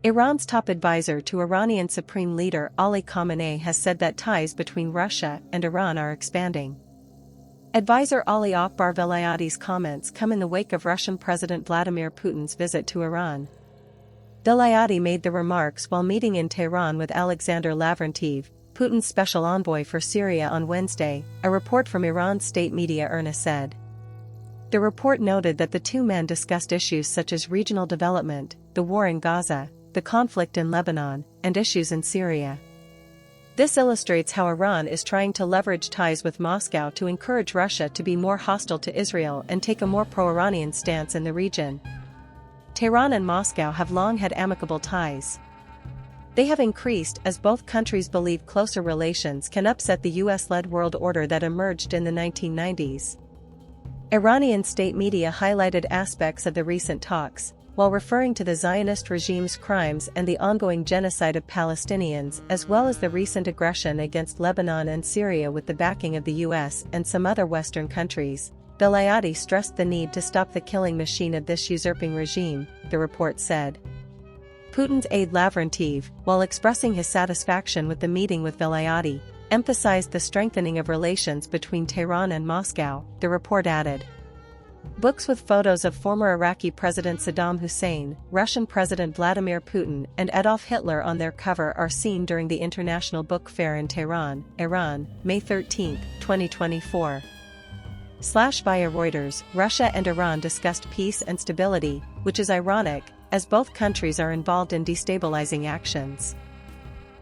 Iran's top advisor to Iranian Supreme Leader Ali Khamenei has said that ties between Russia and Iran are expanding. Advisor Ali Akbar Velayati's comments come in the wake of Russian President Vladimir Putin's visit to Iran. Velayati made the remarks while meeting in Tehran with Alexander Lavrentiev, Putin's special envoy for Syria on Wednesday, a report from Iran's state media IRNA said. The report noted that the two men discussed issues such as regional development, the war in Gaza, the conflict in Lebanon, and issues in Syria. This illustrates how Iran is trying to leverage ties with Moscow to encourage Russia to be more hostile to Israel and take a more pro-Iranian stance in the region. Tehran and Moscow have long had amicable ties. They have increased as both countries believe closer relations can upset the US-led world order that emerged in the 1990s. Iranian state media highlighted aspects of the recent talks, while referring to the Zionist regime's crimes and the ongoing genocide of Palestinians as well as the recent aggression against Lebanon and Syria with the backing of the US and some other Western countries. Velayati stressed the need to stop the killing machine of this usurping regime, the report said. Putin's aide Lavrentiev, while expressing his satisfaction with the meeting with Velayati, emphasized the strengthening of relations between Tehran and Moscow, the report added. Books with photos of former Iraqi President Saddam Hussein, Russian President Vladimir Putin and Adolf Hitler on their cover are seen during the International Book Fair in Tehran, Iran, May 13, 2024. Via Reuters, Russia and Iran discussed peace and stability, which is ironic, as both countries are involved in destabilizing actions.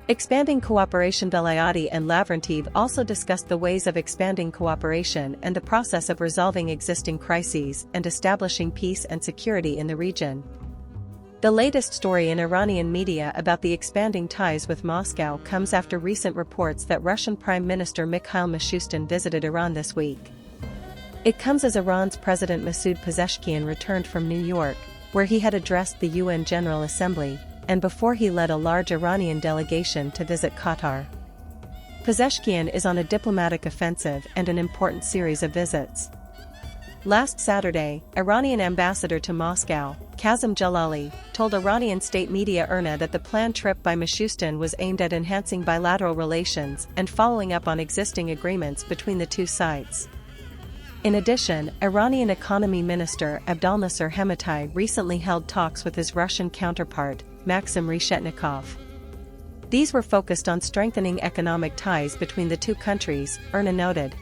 Expanding cooperation. Velayati and Lavrentiev also discussed the ways of expanding cooperation and the process of resolving existing crises and establishing peace and security in the region. The latest story in Iranian media about the expanding ties with Moscow comes after recent reports that Russian Prime Minister Mikhail Mishustin visited Iran this week. It comes as Iran's President Masoud Pezeshkian returned from New York, where he had addressed the UN General Assembly, and before he led a large Iranian delegation to visit Qatar. Pezeshkian is on a diplomatic offensive and an important series of visits. Last Saturday, Iranian ambassador to Moscow, Kazem Jalali, told Iranian state media IRNA that the planned trip by Mishustin was aimed at enhancing bilateral relations and following up on existing agreements between the two sides. In addition, Iranian Economy Minister Abdolnasser Hematai recently held talks with his Russian counterpart, Maxim Reshetnikov. These were focused on strengthening economic ties between the two countries, IRNA noted.